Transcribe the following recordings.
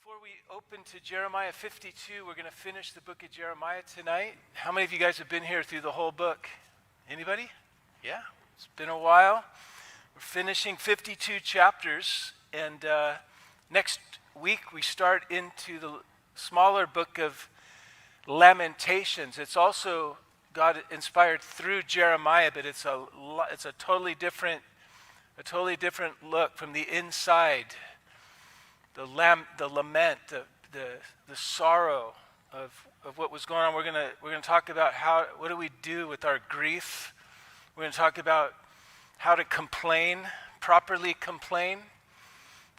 Before we open to Jeremiah 52, we're going to finish the book of Jeremiah tonight. How many of you guys have been here through the whole book? Anybody? Yeah, it's been a while. We're finishing 52 chapters, and next week we start into the smaller book of Lamentations. It's also God inspired through Jeremiah, but it's a totally different look from the inside. The lament, the sorrow of what was going on. We're gonna talk about what do we do with our grief. We're gonna talk about how to properly complain.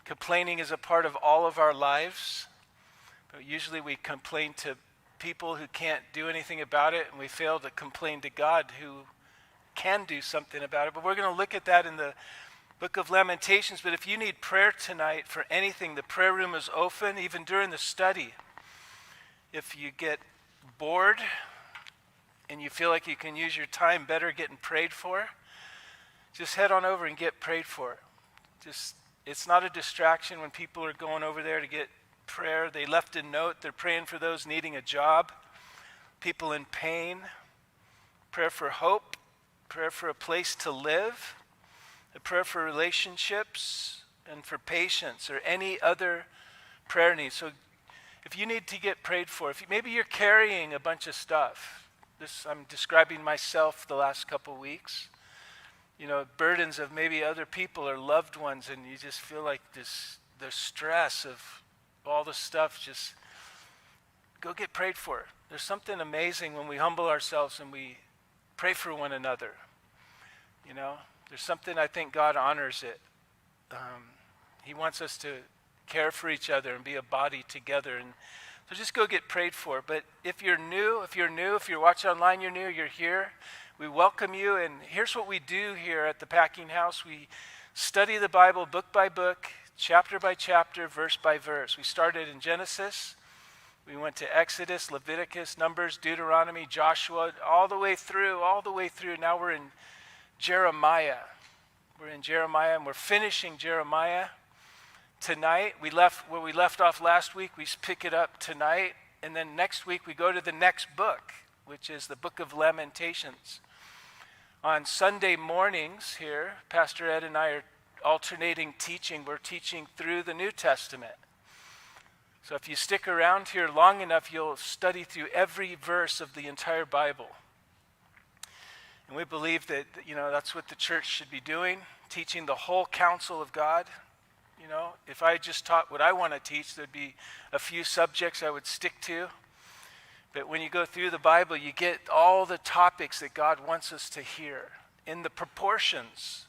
Complaining is a part of all of our lives, but usually we complain to people who can't do anything about it, and we fail to complain to God who can do something about it. But we're gonna look at that in the Book of Lamentations. But if you need prayer tonight for anything, the prayer room is open, even during the study. If you get bored and you feel like you can use your time better getting prayed for, just head on over and get prayed for. It's not a distraction when people are going over there to get prayer. They left a note. They're praying for those needing a job, people in pain, prayer for hope, prayer for a place to live, a prayer for relationships and for patience, or any other prayer needs. So if you need to get prayed for, maybe you're carrying a bunch of stuff. I'm describing myself the last couple weeks. Burdens of maybe other people or loved ones, and you just feel like the stress of all the stuff. Just go get prayed for. There's something amazing when we humble ourselves and we pray for one another. There's something, I think God honors it. He wants us to care for each other and be a body together. And so just go get prayed for. But if you're watching online, you're here, we welcome you. And here's what we do here at the Packinghouse. We study the Bible book by book, chapter by chapter, verse by verse. We started in Genesis. We went to Exodus, Leviticus, Numbers, Deuteronomy, Joshua, all the way through. Now we're in Jeremiah. We're in Jeremiah, and we're finishing Jeremiah tonight. We left where we left off last week. We pick it up tonight, and then next week we go to the next book, which is the book of Lamentations. On Sunday mornings here, Pastor Ed and I are alternating teaching. We're teaching through the New Testament. So if you stick around here long enough, you'll study through every verse of the entire Bible. And we believe that, that's what the church should be doing, teaching the whole counsel of God. If I just taught what I want to teach, there'd be a few subjects I would stick to. But when you go through the Bible, you get all the topics that God wants us to hear in the proportions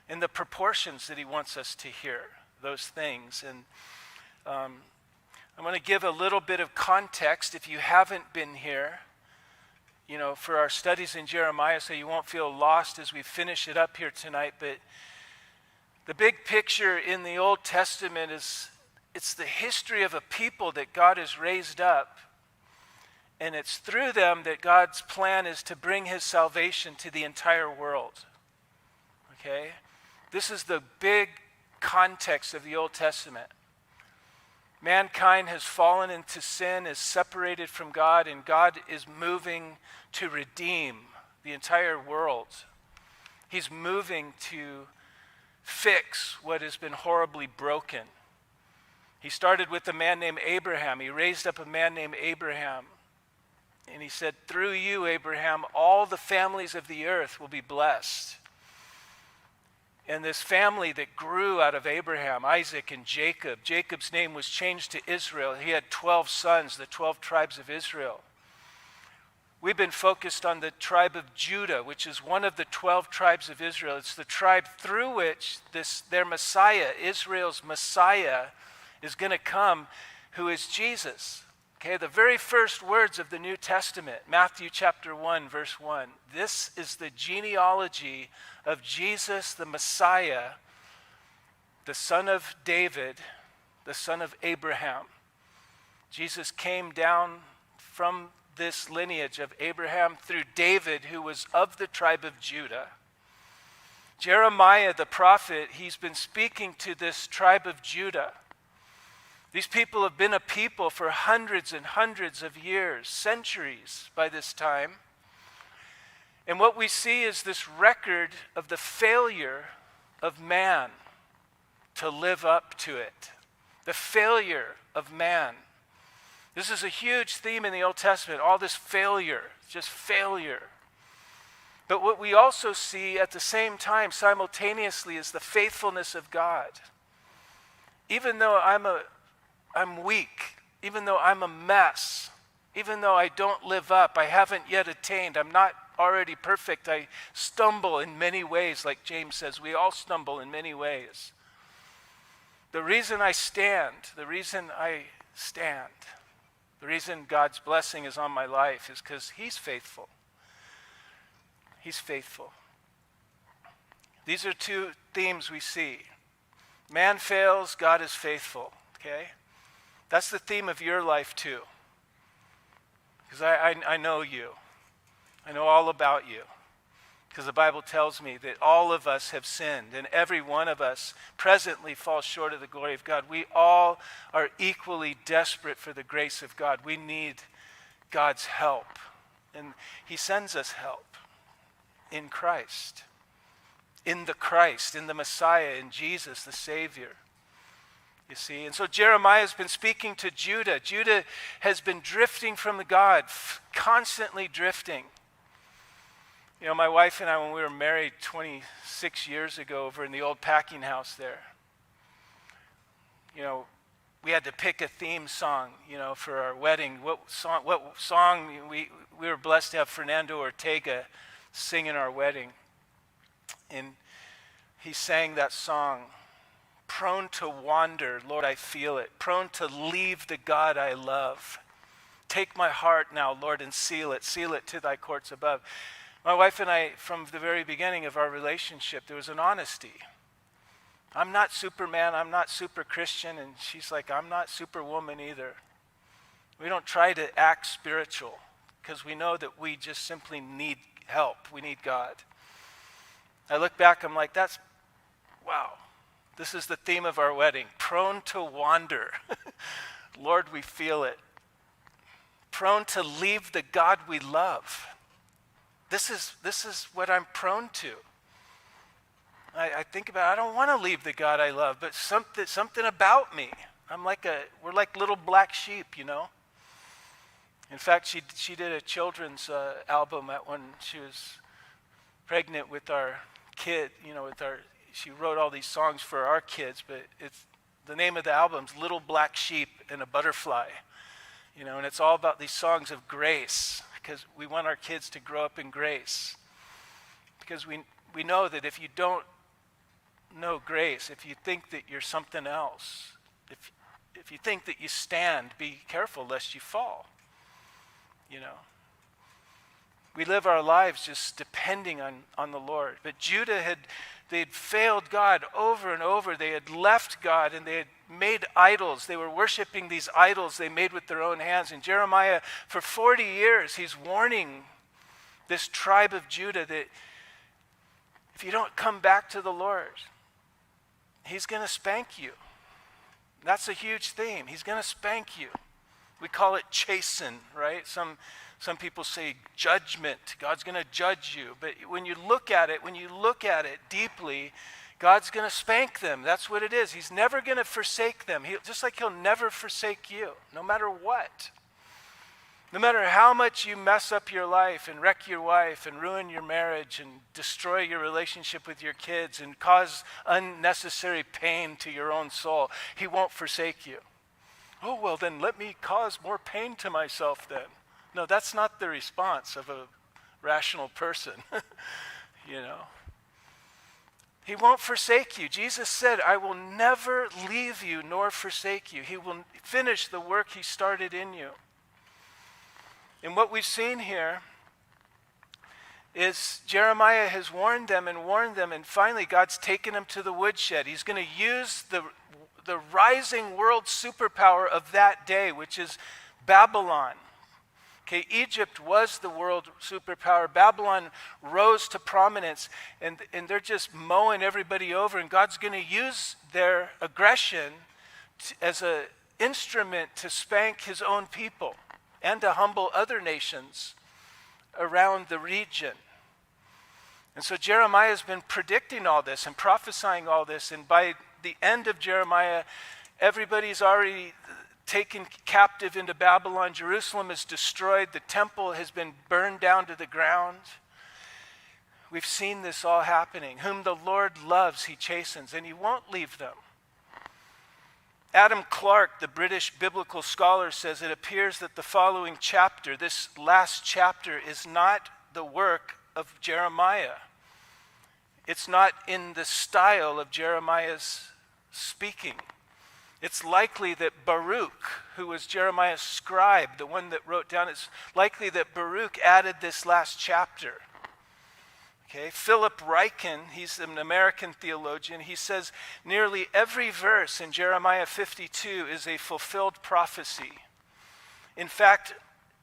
that he wants us to hear those things. And I'm going to give a little bit of context if you haven't been here, for our studies in Jeremiah, so you won't feel lost as we finish it up here tonight. But the big picture in the Old Testament it's the history of a people that God has raised up. And it's through them that God's plan is to bring his salvation to the entire world. Okay? This is the big context of the Old Testament. Mankind has fallen into sin, is separated from God, and God is moving to redeem the entire world. He's moving to fix what has been horribly broken. He started with a man named Abraham. He raised up a man named Abraham. And he said, through you, Abraham, all the families of the earth will be blessed. And this family that grew out of Abraham, Isaac and Jacob, Jacob's name was changed to Israel. He had 12 sons, the 12 tribes of Israel. We've been focused on the tribe of Judah, which is one of the 12 tribes of Israel. It's the tribe through which their Messiah, Israel's Messiah, is going to come, who is Jesus. Okay, the very first words of the New Testament, Matthew chapter 1, verse 1. This is the genealogy of Jesus, the Messiah, the son of David, the son of Abraham. Jesus came down from this lineage of Abraham through David, who was of the tribe of Judah. Jeremiah, the prophet, he's been speaking to this tribe of Judah. These people have been a people for hundreds and hundreds of years, centuries by this time. And what we see is this record of the failure of man to live up to it. The failure of man. This is a huge theme in the Old Testament, all this failure, just failure. But what we also see at the same time, simultaneously, is the faithfulness of God. Even though I'm weak, even though I'm a mess, even though I don't live up, I haven't yet attained, I'm not already perfect, I stumble in many ways, like James says, we all stumble in many ways. The reason the reason God's blessing is on my life is because He's faithful. He's faithful. These are two themes we see. Man fails, God is faithful, okay? That's the theme of your life too. Because I know you. I know all about you. Because the Bible tells me that all of us have sinned, and every one of us presently falls short of the glory of God. We all are equally desperate for the grace of God. We need God's help. And He sends us help in Christ. In the Messiah, in Jesus, the Savior. You see, and so Jeremiah has been speaking to Judah. Judah has been drifting from the God, constantly drifting. You know, my wife and I, when we were married 26 years ago over in the old Packinghouse there, you know, we had to pick a theme song, you know, for our wedding. What song we were blessed to have Fernando Ortega sing in our wedding. And he sang that song, prone to wander, Lord, I feel it. Prone to leave the God I love. Take my heart now, Lord, and seal it to thy courts above. My wife and I, from the very beginning of our relationship, there was an honesty. I'm not Superman, I'm not super Christian, and she's like, I'm not Superwoman either. We don't try to act spiritual, because we know that we just simply need help. We need God. I look back, I'm like, wow. This is the theme of our wedding. Prone to wander. Lord, we feel it. Prone to leave the God we love. This is what I'm prone to. I think about, I don't want to leave the God I love, but something about me. We're like little black sheep, you know. In fact, she did a children's album when she was pregnant with our kid, you know, she wrote all these songs for our kids, but the name of the album's Little Black Sheep and a Butterfly, you know, and it's all about these songs of grace, because we want our kids to grow up in grace. Because we know that if you don't know grace, if you think that you're something else, if you think that you stand, be careful lest you fall, you know. We live our lives just depending on the Lord. But Judah they'd failed God over and over. They had left God and they had made idols. They were worshiping these idols they made with their own hands. And Jeremiah, for 40 years, he's warning this tribe of Judah that if you don't come back to the Lord, He's going to spank you. That's a huge theme. He's going to spank you. We call it chasten, right? Some people say judgment. God's going to judge you. But when you look at it deeply, God's going to spank them. That's what it is. He's never going to forsake them. Just like He'll never forsake you, no matter what. No matter how much you mess up your life and wreck your wife and ruin your marriage and destroy your relationship with your kids and cause unnecessary pain to your own soul, He won't forsake you. Oh, well, then let me cause more pain to myself then. No, that's not the response of a rational person, you know. He won't forsake you. Jesus said, I will never leave you nor forsake you. He will finish the work He started in you. And what we've seen here is Jeremiah has warned them, and finally God's taken them to the woodshed. He's going to use the rising world superpower of that day, which is Babylon. Okay, Egypt was the world superpower. Babylon rose to prominence, and they're just mowing everybody over, and God's going to use their aggression as a instrument to spank his own people and to humble other nations around the region. And so Jeremiah has been predicting all this and prophesying all this, and by the end of Jeremiah, everybody's already taken captive into Babylon. Jerusalem is destroyed. The temple has been burned down to the ground. We've seen this all happening. Whom the Lord loves, he chastens, and he won't leave them. Adam Clarke, the British biblical scholar, says it appears that the following chapter, this last chapter, is not the work of Jeremiah. It's not in the style of Jeremiah's speaking. It's likely that Baruch, who was Jeremiah's scribe, the one that wrote down, it's likely that Baruch added this last chapter. Okay, Philip Ryken, he's an American theologian, he says nearly every verse in Jeremiah 52 is a fulfilled prophecy. In fact,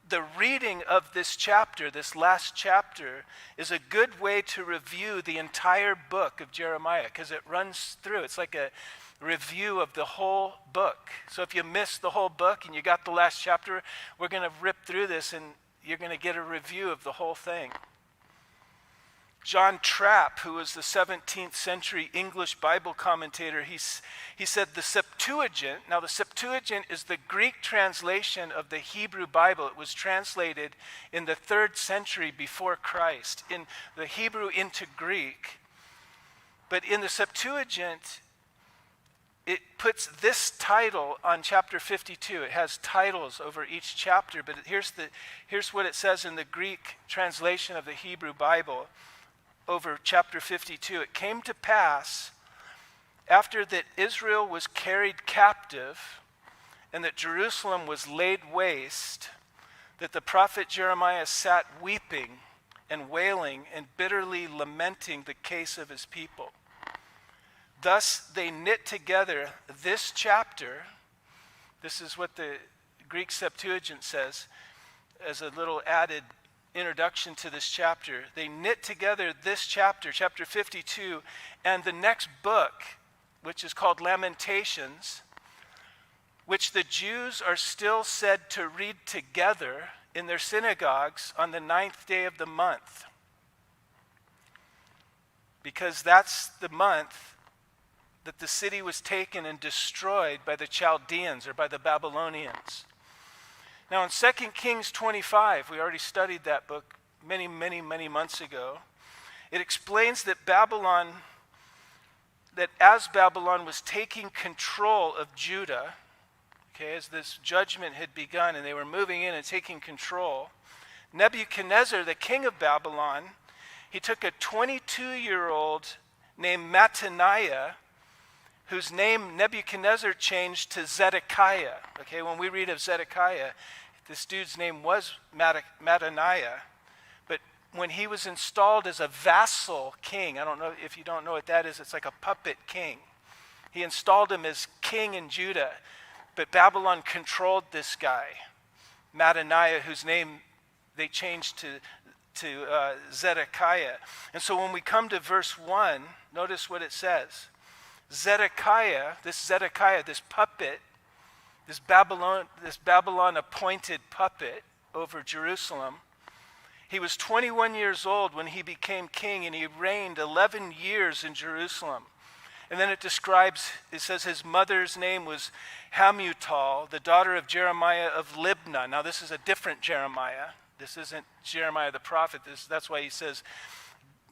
the reading of this chapter, this last chapter, is a good way to review the entire book of Jeremiah because it runs through. It's like a review of the whole book. So if you missed the whole book and you got the last chapter, we're going to rip through this and you're going to get a review of the whole thing. John Trapp, who was the 17th century English Bible commentator, he said the Septuagint, now the Septuagint is the Greek translation of the Hebrew Bible. It was translated in the 3rd century before Christ, in the Hebrew into Greek. But in the Septuagint, it puts this title on chapter 52. It has titles over each chapter, but here's what it says in the Greek translation of the Hebrew Bible. Over chapter 52, it came to pass after that Israel was carried captive and that Jerusalem was laid waste, that the prophet Jeremiah sat weeping and wailing and bitterly lamenting the case of his people. Thus they knit together this chapter. This is what the Greek Septuagint says as a little added introduction to this chapter. They knit together this chapter, chapter 52, and the next book, which is called Lamentations, which the Jews are still said to read together in their synagogues on the 9th day of the month. Because that's the month that the city was taken and destroyed by the Chaldeans or by the Babylonians. Now in 2 Kings 25, we already studied that book many months ago. It explains that as Babylon was taking control of Judah, okay, as this judgment had begun and they were moving in and taking control, Nebuchadnezzar, the king of Babylon, he took a 22-year-old named Mattaniah, whose name Nebuchadnezzar changed to Zedekiah. Okay, when we read of Zedekiah, this dude's name was Mattaniah. But when he was installed as a vassal king, I don't know if you don't know what that is, it's like a puppet king. He installed him as king in Judah, but Babylon controlled this guy, Mattaniah, whose name they changed to Zedekiah. And so when we come to verse 1, notice what it says. Zedekiah, this puppet, this Babylon appointed puppet over Jerusalem, he was 21 years old when he became king, and he reigned 11 years in Jerusalem. And then it says his mother's name was Hamutal, the daughter of Jeremiah of Libnah. Now this is a different Jeremiah. This isn't Jeremiah the prophet. That's why he says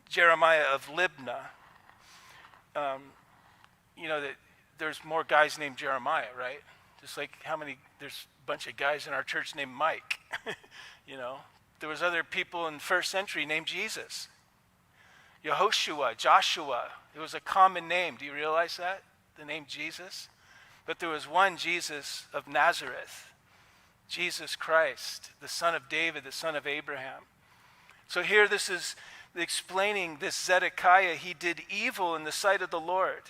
Jeremiah of Libnah. You know that there's more guys named Jeremiah, right? Just like there's a bunch of guys in our church named Mike. You know, there was other people in the 1st century named Jesus. Yehoshua, Joshua, it was a common name. Do you realize that? The name Jesus? But there was one Jesus of Nazareth, Jesus Christ, the son of David, the son of Abraham. So here this is explaining this Zedekiah. He did evil in the sight of the Lord,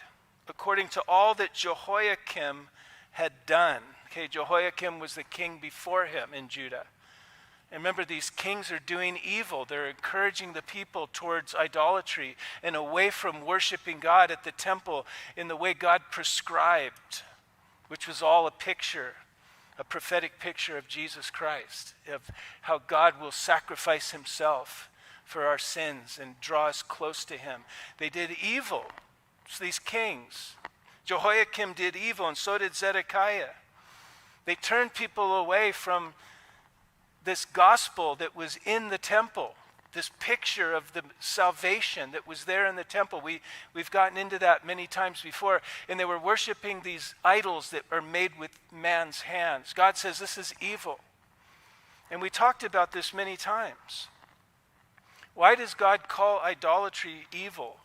according to all that Jehoiakim had done. Okay, Jehoiakim was the king before him in Judah. And remember, these kings are doing evil. They're encouraging the people towards idolatry and away from worshiping God at the temple in the way God prescribed. which was all a picture, a prophetic picture of Jesus Christ, of how God will sacrifice himself for our sins and draw us close to him. They did evil. So these kings. Jehoiachin did evil, and so did Zedekiah. They turned people away from this gospel that was in the temple, this picture of the salvation that was there in the temple. We've gotten into that many times before, and they were worshiping these idols that are made with man's hands. God says this is evil. And we talked about this many times. Why does God call idolatry evil?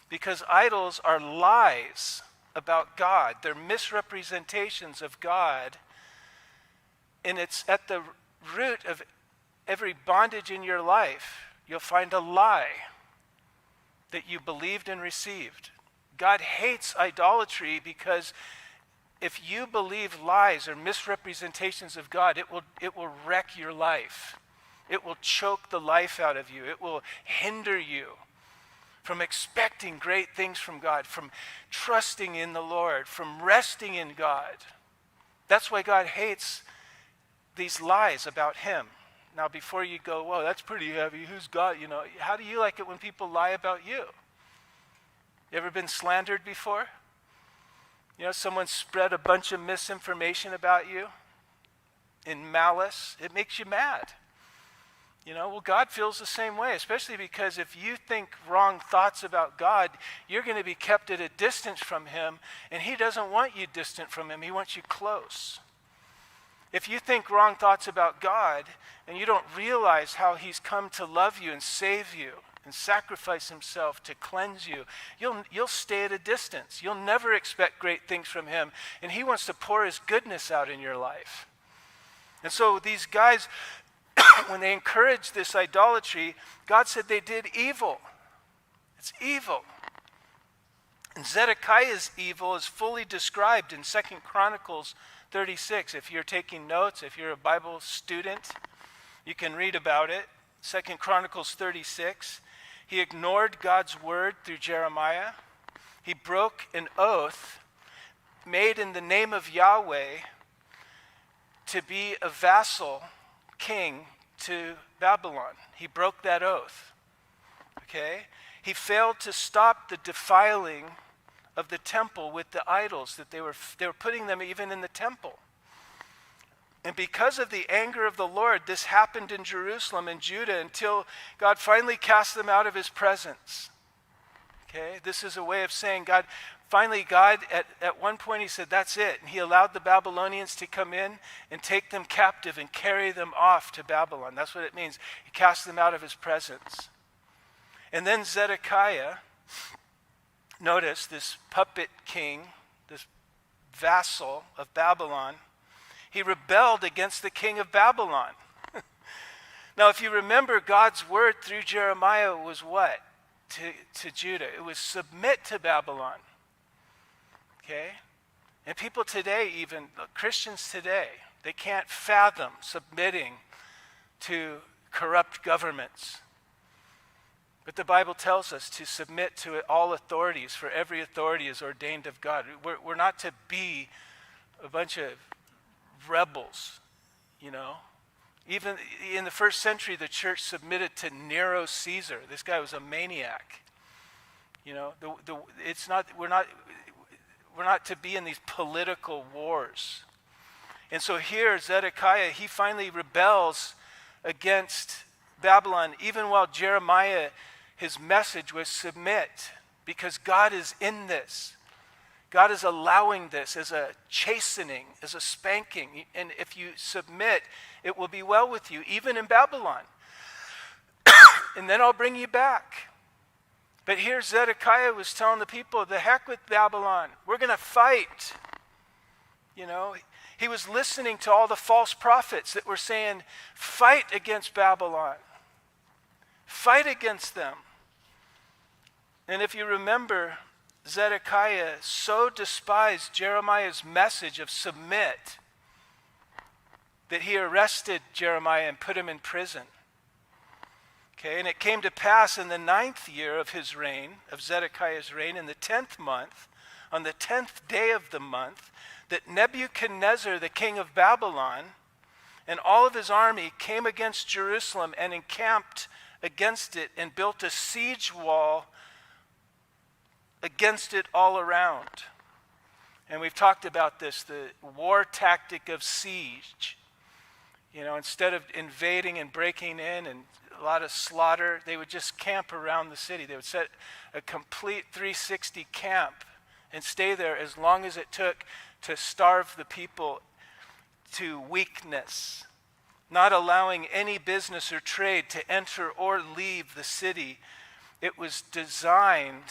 Because idols are lies about God. They're misrepresentations of God. And it's at the root of every bondage in your life. You'll find a lie that you believed and received. God hates idolatry because if you believe lies or misrepresentations of God, it will wreck your life. It will choke the life out of you. It will hinder you from expecting great things from God, from trusting in the Lord, from resting in God. That's why God hates these lies about him. Now, before you go, whoa, that's pretty heavy. Who's God? How do you like it when people lie about you? You ever been slandered before? Someone spread a bunch of misinformation about you in malice. It makes you mad. Well, God feels the same way, especially because if you think wrong thoughts about God, you're going to be kept at a distance from him, and he doesn't want you distant from him. He wants you close. If you think wrong thoughts about God, and you don't realize how he's come to love you and save you and sacrifice himself to cleanse you, you'll stay at a distance. You'll never expect great things from him, and he wants to pour his goodness out in your life. And so these guys, when they encouraged this idolatry, God said they did evil. It's evil. And Zedekiah's evil is fully described in 2 Chronicles 36. If you're taking notes, if you're a Bible student, you can read about it. 2 Chronicles 36. He ignored God's word through Jeremiah. He broke an oath made in the name of Yahweh to be a vassal king to Babylon. He broke that oath. Okay? He failed to stop the defiling of the temple with the idols that they were putting them even in the temple. And because of the anger of the Lord, this happened in Jerusalem and Judah until God finally cast them out of his presence. Okay? This is a way of saying God at one point he said, that's it. And he allowed the Babylonians to come in and take them captive and carry them off to Babylon. That's what it means. He cast them out of his presence. And then Zedekiah, notice this puppet king, this vassal of Babylon, he rebelled against the king of Babylon. Now, if you remember, God's word through Jeremiah was what? To Judah. It was submit to Babylon. Okay? And people today, even Christians today, they can't fathom submitting to corrupt governments. But the Bible tells us to submit to all authorities, for every authority is ordained of God. We're not to be a bunch of rebels, Even in the first century, the church submitted to Nero Caesar. This guy was a maniac. We're not to be in these political wars. And so here, Zedekiah, he finally rebels against Babylon, even while Jeremiah, his message was submit, because God is in this. God is allowing this as a chastening, as a spanking. And if you submit, it will be well with you, even in Babylon. And then I'll bring you back. But here Zedekiah was telling the people, the heck with Babylon. We're going to fight. He was listening to all the false prophets that were saying, fight against Babylon. Fight against them. And if you remember, Zedekiah so despised Jeremiah's message of submit that he arrested Jeremiah and put him in prison. Okay, and it came to pass in the 9th year of his reign, of Zedekiah's reign, in the 10th month, on the 10th day of the month, that Nebuchadnezzar, the king of Babylon, and all of his army came against Jerusalem and encamped against it and built a siege wall against it all around. And we've talked about this, the war tactic of siege. You know, instead of invading and breaking in and a lot of slaughter, they would just camp around the city. They would set a complete 360 camp and stay there as long as it took to starve the people to weakness, not allowing any business or trade to enter or leave the city. It was designed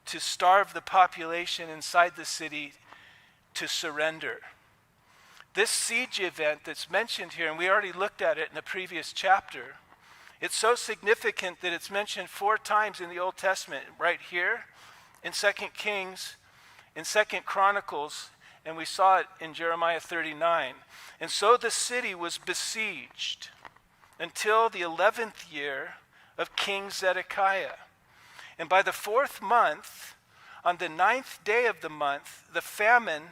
to starve the population inside the city to surrender. This siege event that's mentioned here, and we already looked at it in the previous chapter, it's so significant that it's mentioned 4 times in the Old Testament, right here in 2 Kings, in 2 Chronicles, and we saw it in Jeremiah 39. And so the city was besieged until the 11th year of King Zedekiah. And by the 4th month, on the 9th day of the month, the famine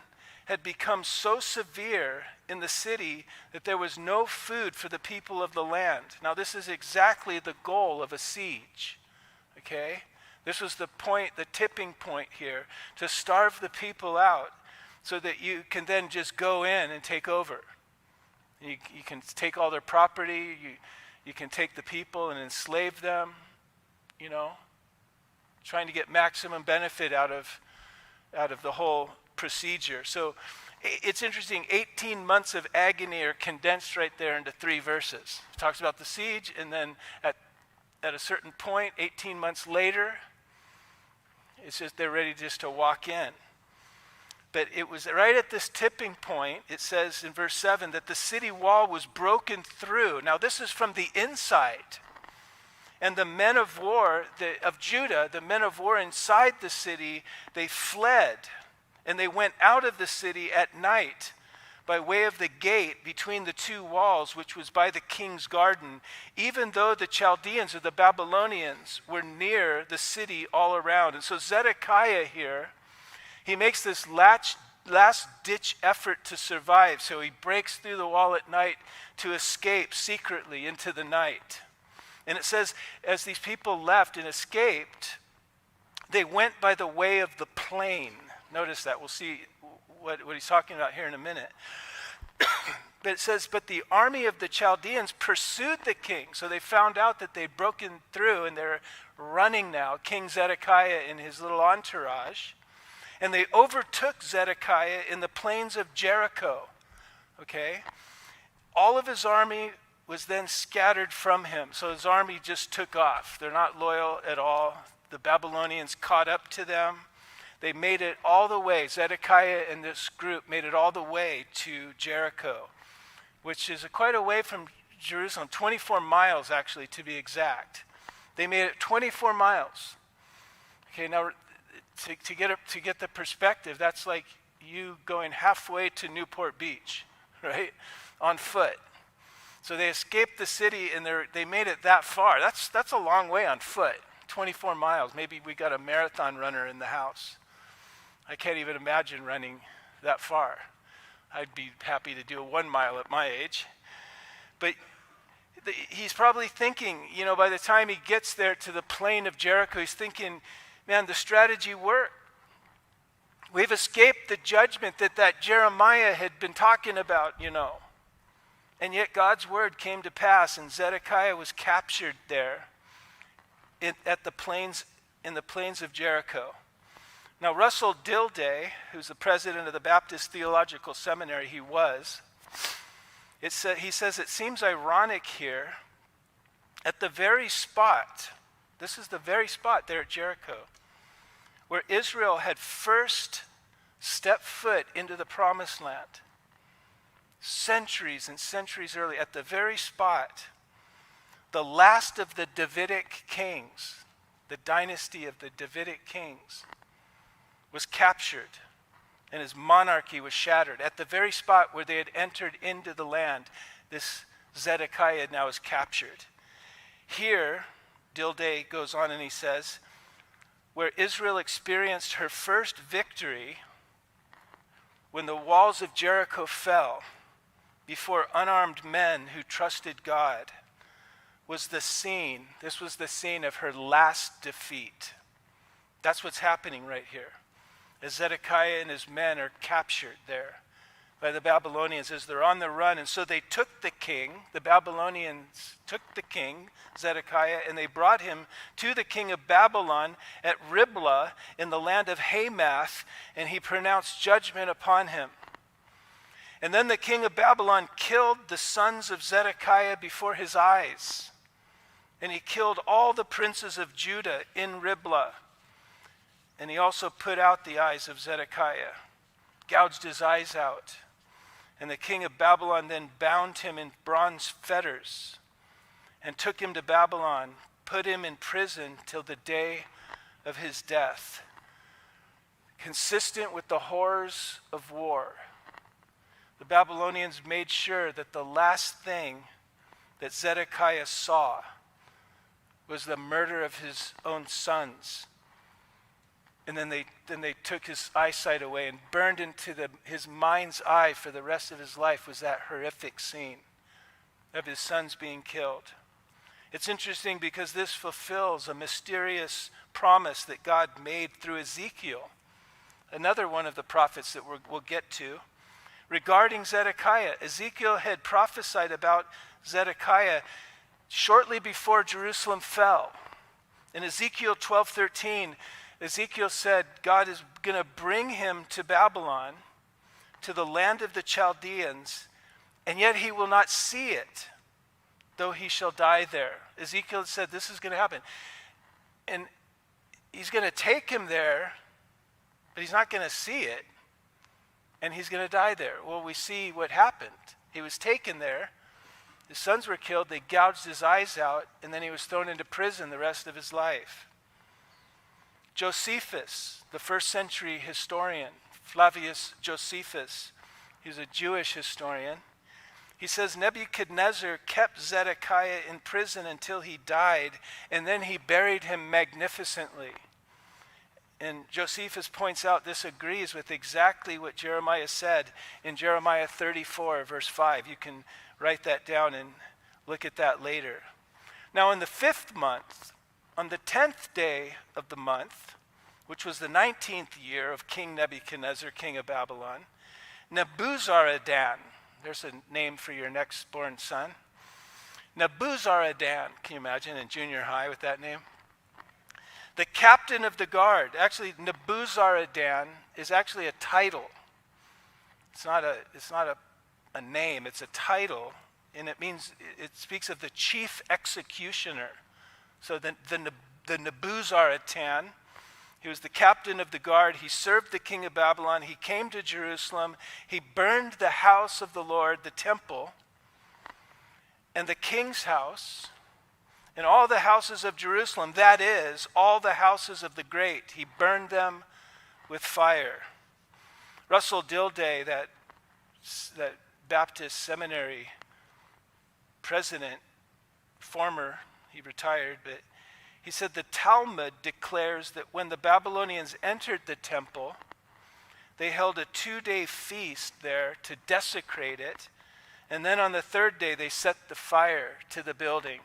had become so severe in the city that there was no food for the people of the land. Now, this is exactly the goal of a siege, okay? This was the point, the tipping point here, to starve the people out so that you can then just go in and take over. You can take all their property, you can take the people and enslave them, you know, trying to get maximum benefit out of the whole procedure. So it's interesting, 18 months of agony are condensed right there into 3 verses. It talks about the siege, and then at a certain point, 18 months later, it's just they're ready just to walk in. But it was right at this tipping point, it says in verse 7, that the city wall was broken through. Now this is from the inside. And the men of war of Judah, the men of war inside the city, they fled. And they went out of the city at night by way of the gate between the 2 walls, which was by the king's garden, even though the Chaldeans or the Babylonians were near the city all around. And so Zedekiah here, he makes this last-ditch effort to survive. So he breaks through the wall at night to escape secretly into the night. And it says, as these people left and escaped, they went by the way of the plain. Notice that. We'll see what he's talking about here in a minute. But it says, but the army of the Chaldeans pursued the king. So they found out that they'd broken through and they're running now, King Zedekiah and his little entourage. And they overtook Zedekiah in the plains of Jericho. Okay? All of his army was then scattered from him. So his army just took off. They're not loyal at all. The Babylonians caught up to them. They made it all the way. Zedekiah and this group made it all the way to Jericho, which is quite a way from Jerusalem, 24 miles actually to be exact. They made it 24 miles. Okay, now to get the perspective, that's like you going halfway to Newport Beach, right, on foot. So they escaped the city and they made it that far. That's a long way on foot, 24 miles. Maybe we got a marathon runner in the house. I can't even imagine running that far. I'd be happy to do a 1 mile at my age. But he's probably thinking, you know, by the time he gets there to the plain of Jericho, he's thinking, man, the strategy worked. We've escaped the judgment that Jeremiah had been talking about, you know. And yet God's word came to pass, and Zedekiah was captured there in the plains of Jericho. Now, Russell Dilday, who's the president of the Baptist Theological Seminary, he says it seems ironic here at the very spot, this is the very spot there at Jericho, where Israel had first stepped foot into the promised land, centuries and centuries early, at the very spot, the last of the Davidic kings, the dynasty of the Davidic kings, was captured and his monarchy was shattered. At the very spot where they had entered into the land, this Zedekiah now is captured. Here, Dilday goes on and he says, where Israel experienced her first victory when the walls of Jericho fell before unarmed men who trusted God, was the scene. This was the scene of her last defeat. That's what's happening right here. As Zedekiah and his men are captured there by the Babylonians as they're on the run. And so they took the king, the Babylonians took the king, Zedekiah, and they brought him to the king of Babylon at Riblah in the land of Hamath, and he pronounced judgment upon him. And then the king of Babylon killed the sons of Zedekiah before his eyes. And he killed all the princes of Judah in Riblah. And he also put out the eyes of Zedekiah, gouged his eyes out. And the king of Babylon then bound him in bronze fetters and took him to Babylon, put him in prison till the day of his death. Consistent with the horrors of war, the Babylonians made sure that the last thing that Zedekiah saw was the murder of his own sons. And then they took his eyesight away and burned into his mind's eye for the rest of his life was that horrific scene of his sons being killed. It's interesting because this fulfills a mysterious promise that God made through Ezekiel, another one of the prophets that we'll get to. Regarding Zedekiah, Ezekiel had prophesied about Zedekiah shortly before Jerusalem fell. In Ezekiel 12:13, Ezekiel said God is going to bring him to Babylon, to the land of the Chaldeans, and yet he will not see it, though he shall die there. Ezekiel said this is going to happen. And he's going to take him there, but he's not going to see it, and he's going to die there. Well, we see what happened. He was taken there. His sons were killed. They gouged his eyes out, and then he was thrown into prison the rest of his life. Josephus, the first century historian, Flavius Josephus, he's a Jewish historian. He says Nebuchadnezzar kept Zedekiah in prison until he died, and then he buried him magnificently. And Josephus points out this agrees with exactly what Jeremiah said in Jeremiah 34, verse 5. You can write that down and look at that later. Now in the 5th month, on the 10th day of the month, which was the 19th year of King Nebuchadnezzar, king of Babylon, Nebuzaradan, there's a name for your next born son. Nebuzaradan, can you imagine in junior high with that name? The captain of the guard. Actually, Nebuzaradan is actually a title. It's not a name, it's a title, and it speaks of the chief executioner. So the Nebuzaradan, he was the captain of the guard. He served the king of Babylon. He came to Jerusalem. He burned the house of the Lord, the temple, and the king's house, and all the houses of Jerusalem, that is, all the houses of the great. He burned them with fire. Russell Dilday, that Baptist seminary president, he retired, but he said the Talmud declares that when the Babylonians entered the temple, they held a 2-day feast there to desecrate it, and then on the 3rd day they set the fire to the building.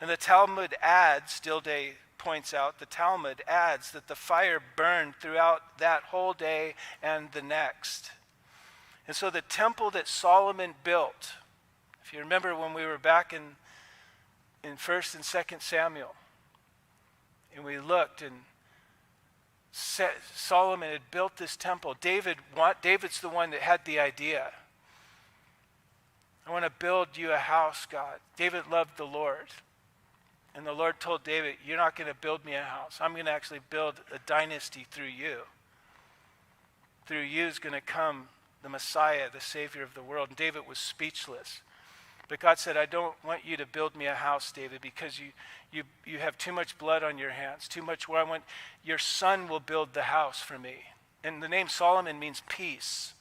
And the Talmud adds, Dilday points out, the Talmud adds that the fire burned throughout that whole day and the next. And so the temple that Solomon built, if you remember when we were back in 1st and 2nd Samuel, and we looked, and Solomon had built this temple. David's the one that had the idea. I want to build you a house, God. David loved the Lord. And the Lord told David, you're not going to build me a house. I'm going to actually build a dynasty through you. Through you is going to come the Messiah, the Savior of the world. And David was speechless. But God said, I don't want you to build me a house, David, because you have too much blood on your hands, too much where your son will build the house for me. And the name Solomon means peace.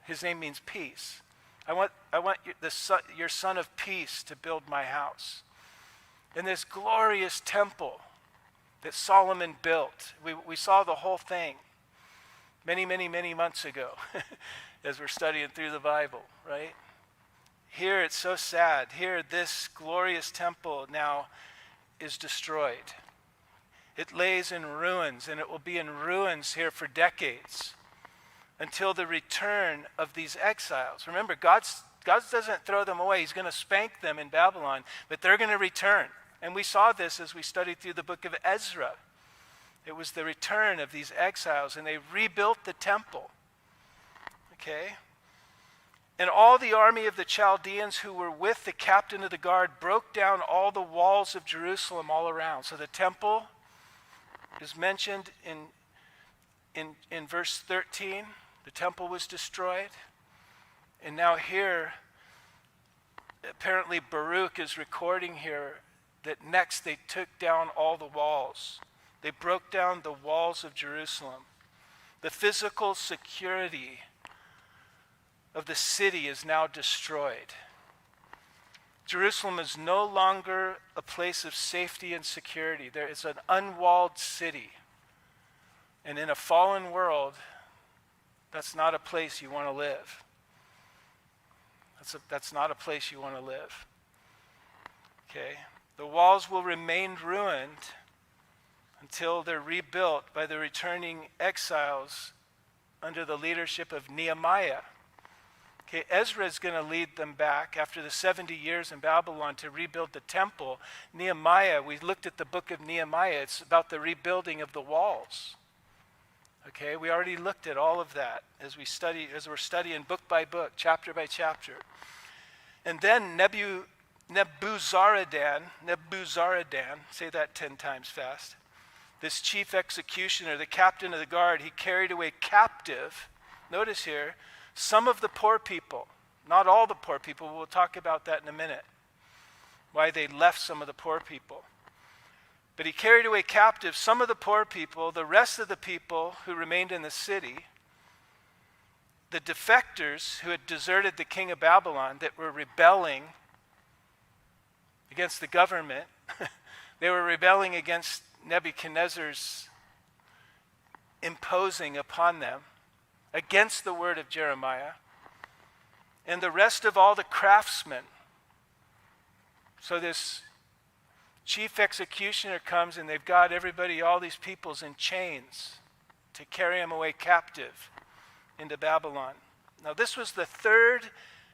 His name means peace. I want your son of peace to build my house. And this glorious temple that Solomon built, we saw the whole thing. many, many, many months ago as we're studying through the Bible, right? Here it's so sad. Here this glorious temple now is destroyed. It lays in ruins, and it will be in ruins here for decades until the return of these exiles. Remember, God doesn't throw them away. He's going to spank them in Babylon, but they're going to return. And we saw this as we studied through the book of Ezra. It was the return of these exiles, and they rebuilt the temple. Okay? And all the army of the Chaldeans who were with the captain of the guard broke down all the walls of Jerusalem all around. So the temple is mentioned in verse 13. The temple was destroyed. And now here, apparently Baruch is recording here that next they took down all the walls. They broke down the walls of Jerusalem. The physical security of the city is now destroyed. Jerusalem is no longer a place of safety and security. There is an unwalled city. And in a fallen world, that's not a place you want to live. That's not a place you want to live. Okay? The walls will remain ruined until they're rebuilt by the returning exiles under the leadership of Nehemiah. Okay, Ezra is going to lead them back after the 70 years in Babylon to rebuild the temple. Nehemiah, we looked at the book of Nehemiah. It's about the rebuilding of the walls. Okay, we already looked at all of that as we're studying book by book, chapter by chapter. And then Nebuzaradan, say that 10 times fast. This chief executioner, the captain of the guard, he carried away captive, notice here, some of the poor people, not all the poor people. We'll talk about that in a minute, why they left some of the poor people. But he carried away captive some of the poor people, the rest of the people who remained in the city, the defectors who had deserted the king of Babylon, that were rebelling against the government. They were rebelling against Nebuchadnezzar's imposing upon them, against the word of Jeremiah, and the rest of all the craftsmen. So this chief executioner comes, and they've got everybody, all these peoples in chains to carry them away captive into Babylon. Now this was the third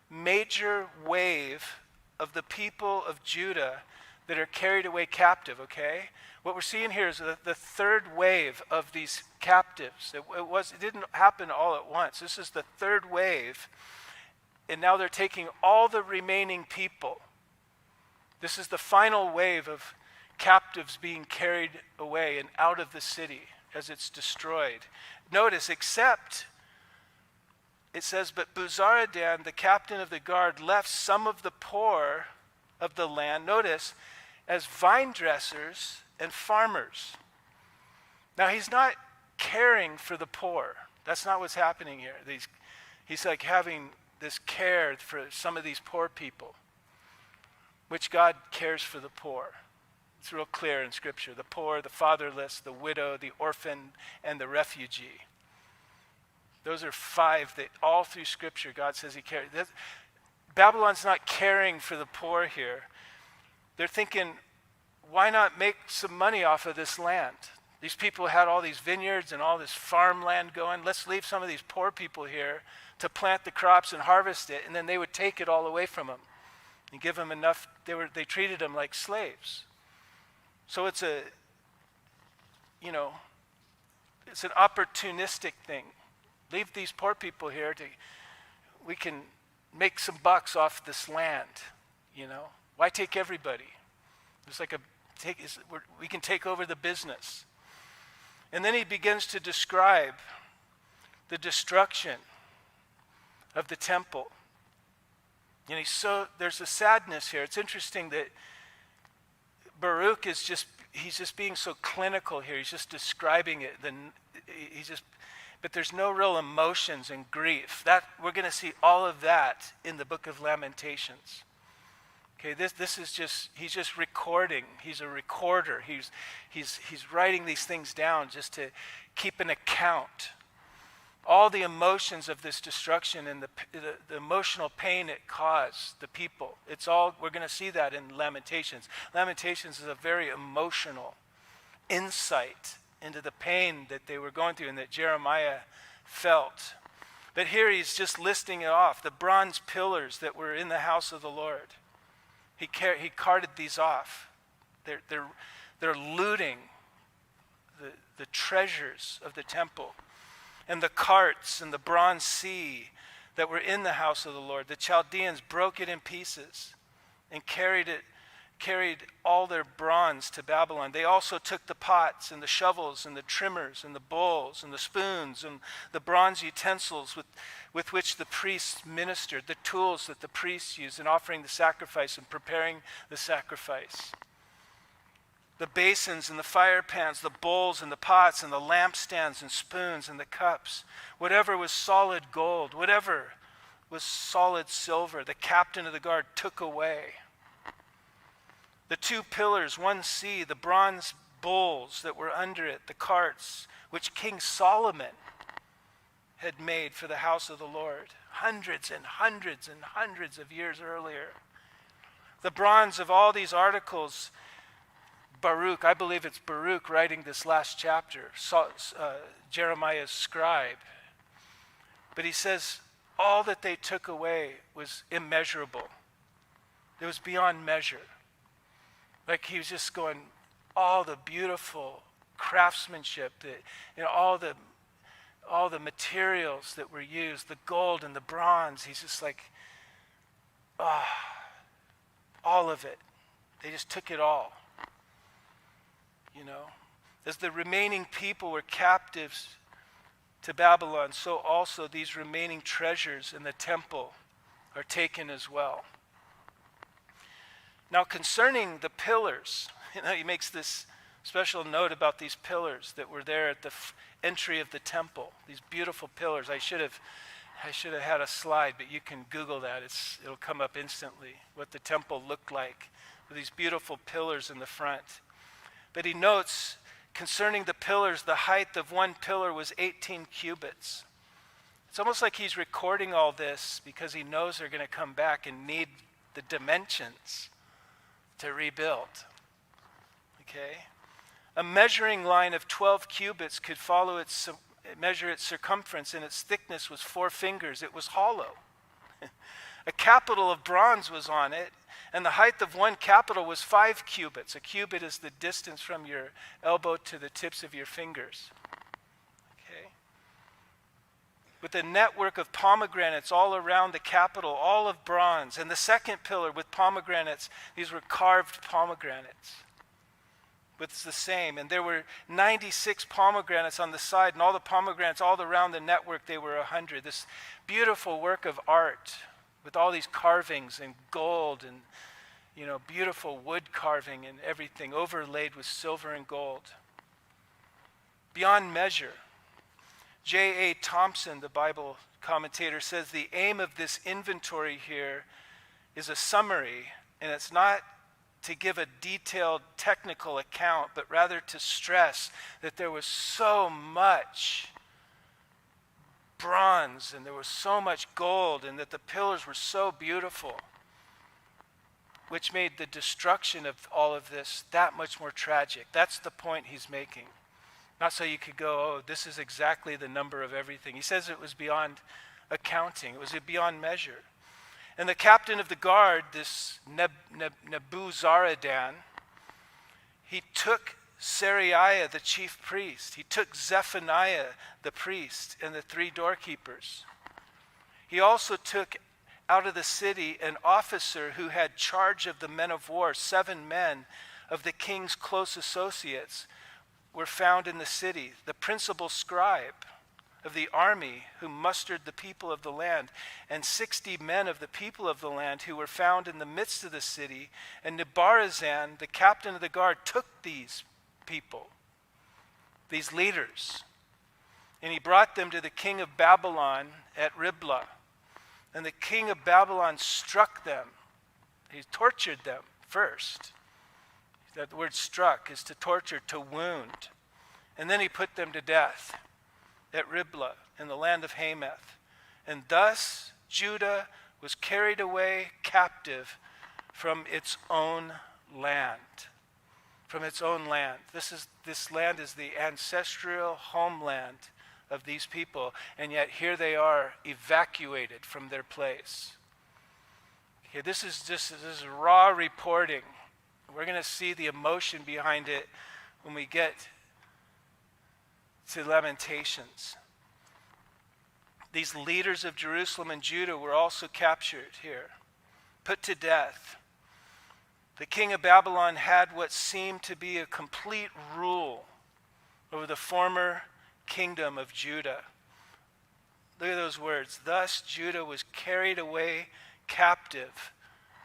major wave of the people of Judah that are carried away captive, okay? What we're seeing here is the third wave of these captives. It didn't happen all at once. This is the third wave, and now they're taking all the remaining people. This is the final wave of captives being carried away and out of the city as it's destroyed. Notice, except, it says, but Nebuzaradan, the captain of the guard, left some of the poor of the land, notice, as vine dressers and farmers. Now he's not caring for the poor. That's not what's happening here. He's like having this care for some of these poor people, which God cares for the poor. It's real clear in Scripture. The poor, the fatherless, the widow, the orphan, and the refugee. Those are five that all through Scripture God says he cares. Babylon's not caring for the poor here. They're thinking, why not make some money off of this land? These people had all these vineyards and all this farmland going. Let's leave some of these poor people here to plant the crops and harvest it, and then they would take it all away from them and give them enough. They treated them like slaves. So it's an opportunistic thing. Leave these poor people here we can make some bucks off this land, Why take everybody? It's like we can take over the business. And then he begins to describe the destruction of the temple. There's a sadness here. It's interesting that Baruch he's just being so clinical here. He's just describing it. But there's no real emotions and grief. We're going to see all of that in the book of Lamentations. Okay, this is he's just recording. He's a recorder. He's writing these things down just to keep an account. all the emotions of this destruction and the emotional pain it caused the people. It's all, we're going to see that in Lamentations. Lamentations is a very emotional insight into the pain that they were going through and that Jeremiah felt. But here he's just listing it off. The bronze pillars that were in the house of the Lord. He carted these off. They're looting the treasures of the temple. And the carts and the bronze sea that were in the house of the Lord. The Chaldeans broke it in pieces and carried all their bronze to Babylon. They also took the pots and the shovels and the trimmers and the bowls and the spoons and the bronze utensils with which the priests ministered, the tools that the priests used in offering the sacrifice and preparing the sacrifice. The basins and the firepans, the bowls and the pots and the lampstands and spoons and the cups, whatever was solid gold, whatever was solid silver, the captain of the guard took away. The two pillars, one sea, the bronze bowls that were under it, the carts, which King Solomon had made for the house of the Lord, hundreds and hundreds and hundreds of years earlier. The bronze of all these articles, Baruch, I believe it's Baruch writing this last chapter, Jeremiah's scribe. But he says all that they took away was immeasurable. It was beyond measure. Like he was just going, all the beautiful craftsmanship, all the materials that were used, the gold and the bronze. He's just like, all of it. They just took it all. As the remaining people were captives to Babylon, so also these remaining treasures in the temple are taken as well. Now concerning the pillars, he makes this special note about these pillars that were there at the entry of the temple. These beautiful pillars. I should have had a slide, but you can Google that. It'll come up instantly, what the temple looked like, with these beautiful pillars in the front. But he notes, concerning the pillars, the height of one pillar was 18 cubits. It's almost like he's recording all this because he knows they're going to come back and need the dimensions to rebuild. Okay? A measuring line of 12 cubits could measure its circumference, and its thickness was 4 fingers. It was hollow. A capital of bronze was on it, and the height of one capital was 5 cubits. A cubit is the distance from your elbow to the tips of your fingers. Okay? With a network of pomegranates all around the capital, all of bronze. And the second pillar with pomegranates, these were carved pomegranates. But it's the same. And there were 96 pomegranates on the side, and all the pomegranates all around the network, they were 100. This beautiful work of art with all these carvings and gold and beautiful wood carving and everything overlaid with silver and gold. Beyond measure. J.A. Thompson, the Bible commentator, says the aim of this inventory here is a summary, and it's not to give a detailed technical account, but rather to stress that there was so much bronze and there was so much gold, and that the pillars were so beautiful, which made the destruction of all of this that much more tragic. That's the point he's making. Not so you could go, this is exactly the number of everything. He says it was beyond accounting. It was beyond measure. And the captain of the guard, this Nebuzaradan, he took Seraiah, the chief priest. He took Zephaniah, the priest, and the 3 doorkeepers. He also took out of the city an officer who had charge of the men of war. 7 men of the king's close associates were found in the city. The principal scribe of the army who mustered the people of the land, and 60 men of the people of the land who were found in the midst of the city. And Nebuzaradan, the captain of the guard, took these people, these leaders, and he brought them to the king of Babylon at Riblah. And the king of Babylon struck them. He tortured them first. That word struck is to torture, to wound. And then he put them to death at Riblah. in the land of Hamath. And thus Judah was carried away captive from its own land. From its own land. This land is the ancestral homeland of these people, and yet here they are evacuated from their place. Okay, this is raw reporting. We're going to see the emotion behind it when we get to Lamentations. These leaders of Jerusalem and Judah were also captured here, put to death. The king of Babylon had what seemed to be a complete rule over the former kingdom of Judah. Look at those words. Thus Judah was carried away captive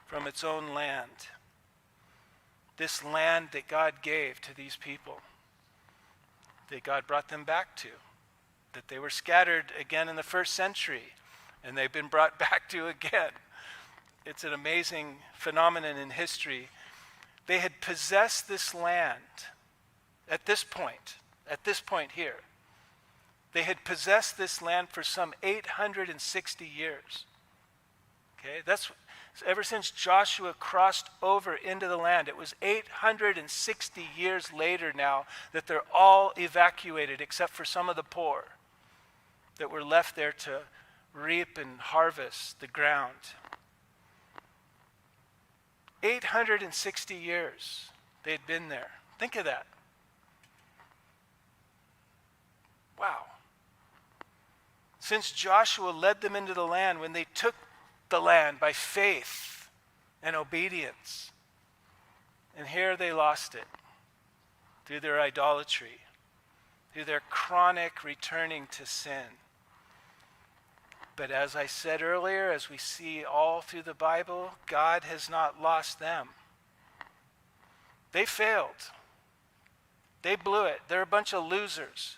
from its own land. This land that God gave to these people, that God brought them back to, that they were scattered again in the first century, and they've been brought back to again. It's an amazing phenomenon in history. They had possessed this land at this point here. They had possessed this land for some 860 years. Okay, that's ever since Joshua crossed over into the land. It was 860 years later now that they're all evacuated except for some of the poor that were left there to reap and harvest the ground. 860 years they had been there. Think of that. Wow. Since Joshua led them into the land, when they took the land by faith and obedience, and here they lost it through their idolatry, through their chronic returning to sin. But as I said earlier, as we see all through the Bible, God has not lost them. They failed. They blew it. They're a bunch of losers.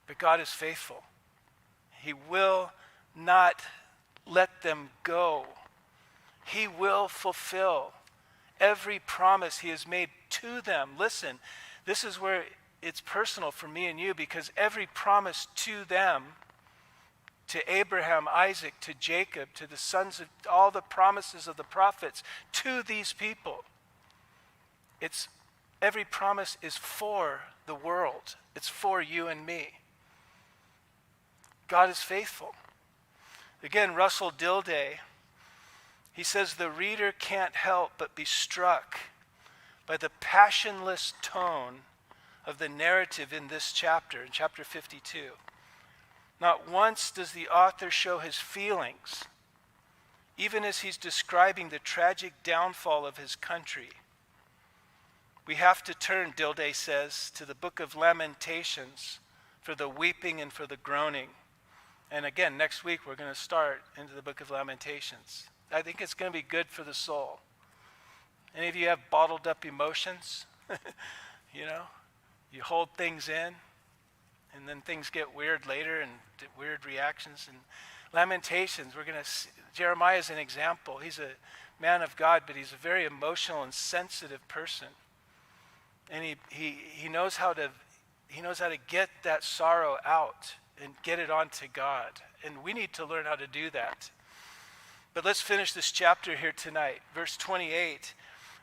But God is faithful. He will not let them go. He will fulfill every promise he has made to them. Listen, this is where it's personal for me and you, because every promise to them, to Abraham, Isaac, to Jacob, to the sons of all the promises of the prophets, to these people, every promise is for the world. It's for you and me. God is faithful. Again, Russell Dilday, he says, the reader can't help but be struck by the passionless tone of the narrative in this chapter, in chapter 52. Not once does the author show his feelings, even as he's describing the tragic downfall of his country. We have to turn, Dilday says, to the book of Lamentations for the weeping and for the groaning. And again, next week we're going to start into the book of Lamentations. I think it's going to be good for the soul. Any of you have bottled up emotions? You hold things in, and then things get weird later and weird reactions. And Lamentations, Jeremiah is an example. He's a man of God, but he's a very emotional and sensitive person. And he knows how to get that sorrow out and get it onto God. And we need to learn how to do that. But let's finish this chapter here tonight. Verse 28.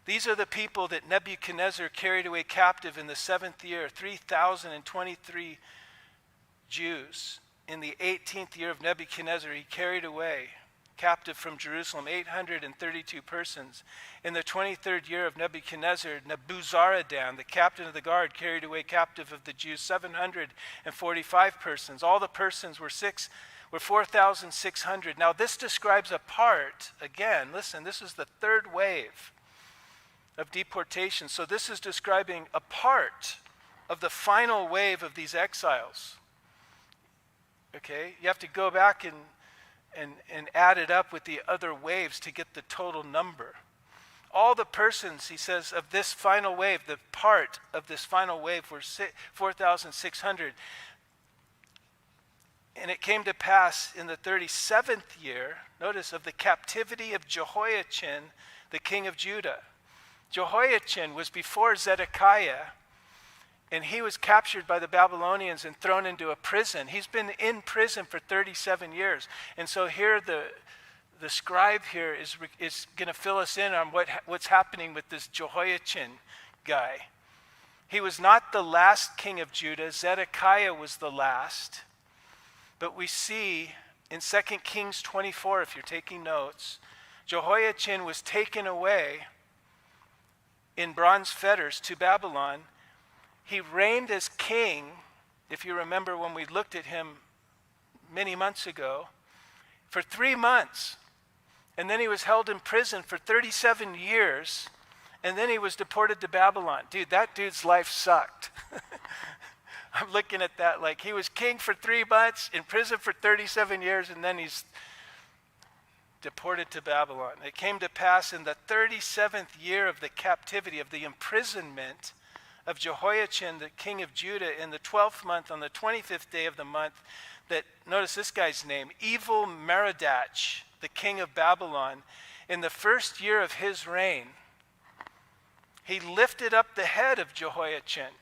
These are the people that Nebuchadnezzar carried away captive in the 7th year, 3,023 Jews. In the 18th year of Nebuchadnezzar, he carried away captive from Jerusalem 832 persons. In the 23rd year of Nebuchadnezzar, Nebuzaradan, the captain of the guard, carried away captive of the Jews 745 persons. All the persons were 4,600. Now this describes a part, again, listen, this is the third wave of deportation. So this is describing a part of the final wave of these exiles. Okay, you have to go back and add it up with the other waves to get the total number. All the persons, he says, of this final wave, the part of this final wave were 4,600. And it came to pass in the 37th year, notice, of the captivity of Jehoiachin, the king of Judah. Jehoiachin was before Zedekiah, And he was captured by the Babylonians and thrown into a prison. He's been in prison for 37 years. And so here the scribe here is going to fill us in on what's happening with this Jehoiachin guy. He was not the last king of Judah. Zedekiah was the last. But we see in 2 Kings 24, if you're taking notes, Jehoiachin was taken away in bronze fetters to Babylon. He reigned as king, if you remember when we looked at him many months ago, for 3 months. And then he was held in prison for 37 years. And then he was deported to Babylon. Dude, that dude's life sucked. I'm looking at that like he was king for 3 months, in prison for 37 years, and then he's deported to Babylon. It came to pass in the 37th year of the captivity, of the imprisonment of Jehoiachin, the king of Judah, in the 12th month, on the 25th day of the month, that, notice this guy's name, Evil Merodach, the king of Babylon, in the first year of his reign, he lifted up the head of Jehoiachin,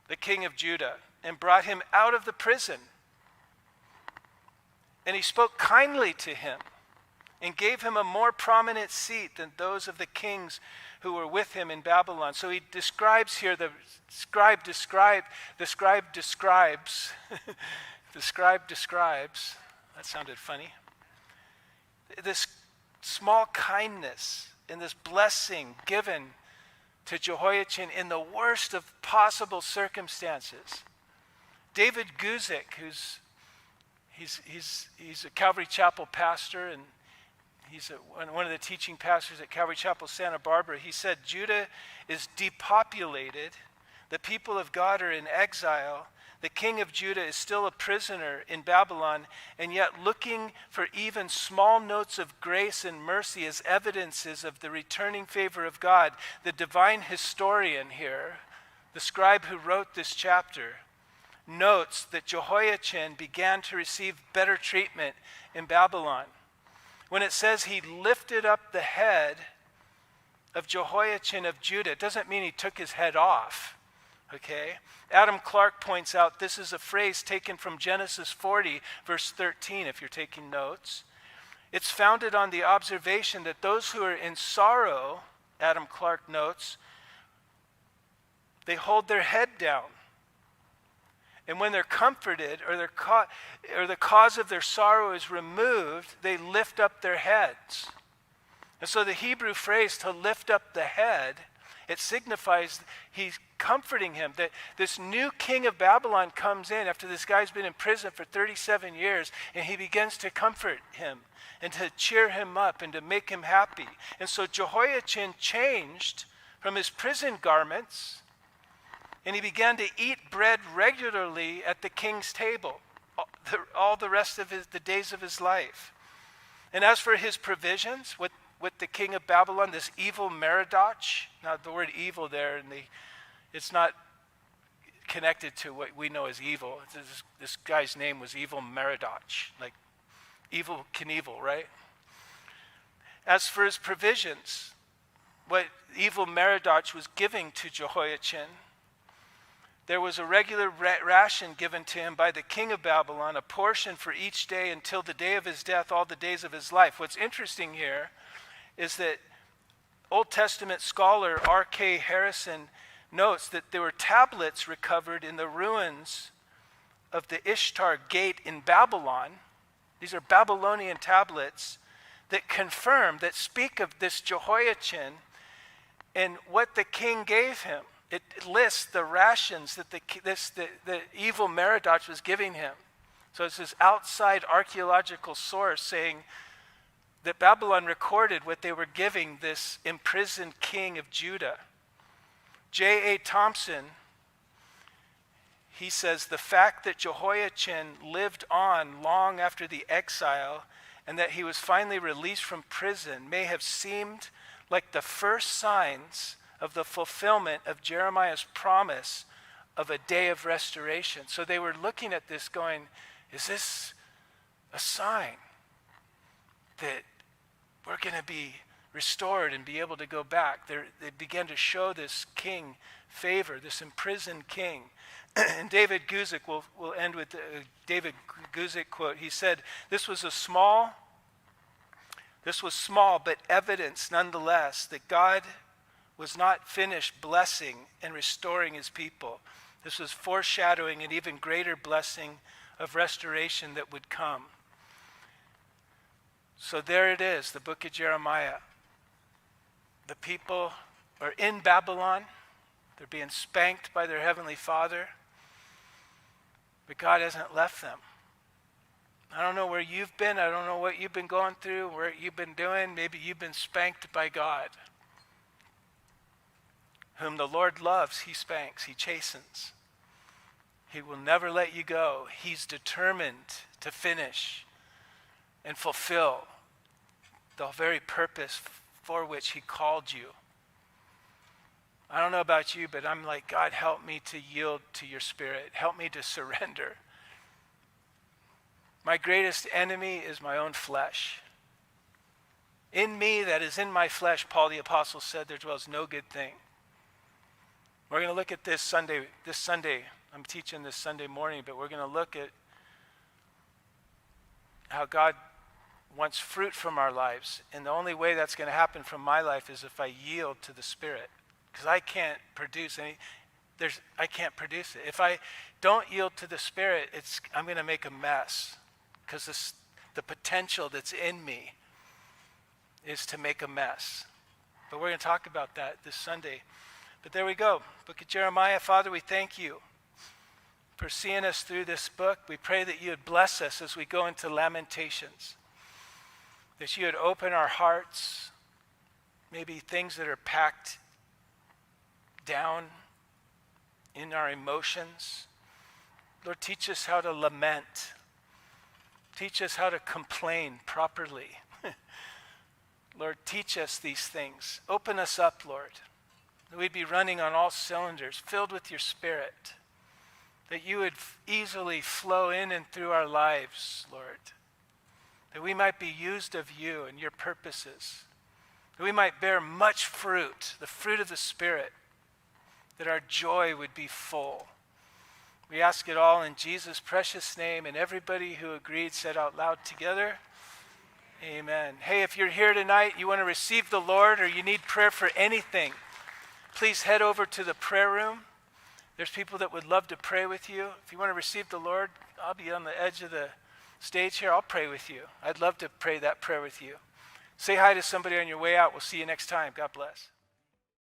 the king of Judah, and brought him out of the prison. And he spoke kindly to him and gave him a more prominent seat than those of the kings who were with him in Babylon. So he describes here, the scribe describes, that sounded funny, this small kindness and this blessing given to Jehoiachin in the worst of possible circumstances. David Guzik, he's a Calvary Chapel pastor, and he's one of the teaching pastors at Calvary Chapel, Santa Barbara. He said, Judah is depopulated. The people of God are in exile. The king of Judah is still a prisoner in Babylon, and yet looking for even small notes of grace and mercy as evidences of the returning favor of God. The divine historian here, the scribe who wrote this chapter, notes that Jehoiachin began to receive better treatment in Babylon. When it says he lifted up the head of Jehoiachin of Judah, it doesn't mean he took his head off. Okay? Adam Clark points out this is a phrase taken from Genesis 40, verse 13, if you're taking notes. It's founded on the observation that those who are in sorrow, Adam Clark notes, they hold their head down. And when they're comforted or the cause of their sorrow is removed, they lift up their heads. And so the Hebrew phrase to lift up the head, it signifies he's comforting him. That this new king of Babylon comes in after this guy's been in prison for 37 years, and he begins to comfort him and to cheer him up and to make him happy. And so Jehoiachin changed from his prison garments, and he began to eat bread regularly at the king's table all the rest of the days of his life. And as for his provisions, with the king of Babylon, this evil Merodach, now the word evil there, it's not connected to what we know as evil. This guy's name was Evil Merodach, like evil Knievel, right? As for his provisions, what evil Merodach was giving to Jehoiachin, there was a regular ration given to him by the king of Babylon, a portion for each day until the day of his death, all the days of his life. What's interesting here is that Old Testament scholar R.K. Harrison notes that there were tablets recovered in the ruins of the Ishtar Gate in Babylon. These are Babylonian tablets that confirm, that speak of this Jehoiachin and what the king gave him. It lists the rations that the evil Merodach was giving him. So it's this outside archaeological source saying that Babylon recorded what they were giving this imprisoned king of Judah. J.A. Thompson, he says, the fact that Jehoiachin lived on long after the exile and that he was finally released from prison may have seemed like the first signs of the fulfillment of Jeremiah's promise of a day of restoration. So they were looking at this going, is this a sign that we're going to be restored and be able to go back. They began to show this king favor, this imprisoned king. And David Guzik, we'll end with the David Guzik quote. He said, this was small, but evidence nonetheless that God was not finished blessing and restoring his people. This was foreshadowing an even greater blessing of restoration that would come. So there it is, the book of Jeremiah. The people are in Babylon. They're being spanked by their heavenly Father. But God hasn't left them. I don't know where you've been. I don't know what you've been going through, where you've been doing. Maybe you've been spanked by God. Whom the Lord loves, he spanks, he chastens. He will never let you go. He's determined to finish and fulfill the very purpose for which he called you. I don't know about you, but I'm like, God, help me to yield to your Spirit. Help me to surrender. My greatest enemy is my own flesh. In me, that is in my flesh, Paul the Apostle said, there dwells no good thing. We're going to look at this Sunday. I'm teaching this Sunday morning, but we're going to look at how God wants fruit from our lives. And the only way that's going to happen from my life is if I yield to the Spirit. Because I can't produce I can't produce it. If I don't yield to the Spirit, I'm going to make a mess. Because the potential that's in me is to make a mess. But we're going to talk about that this Sunday. But there we go. Book of Jeremiah. Father, we thank you for seeing us through this book. We pray that you would bless us as we go into Lamentations. That you would open our hearts, maybe things that are packed down in our emotions. Lord, teach us how to lament. Teach us how to complain properly. Lord, teach us these things. Open us up, Lord. That we'd be running on all cylinders, filled with your Spirit. That you would easily flow in and through our lives, Lord. That we might be used of you and your purposes. That we might bear much fruit, the fruit of the Spirit. That our joy would be full. We ask it all in Jesus' precious name, and everybody who agreed said out loud together, amen. Hey, if you're here tonight, you want to receive the Lord, or you need prayer for anything, please head over to the prayer room. There's people that would love to pray with you. If you want to receive the Lord, I'll be on the edge of the stage here. I'll pray with you. I'd love to pray that prayer with you. Say hi to somebody on your way out. We'll see you next time. God bless.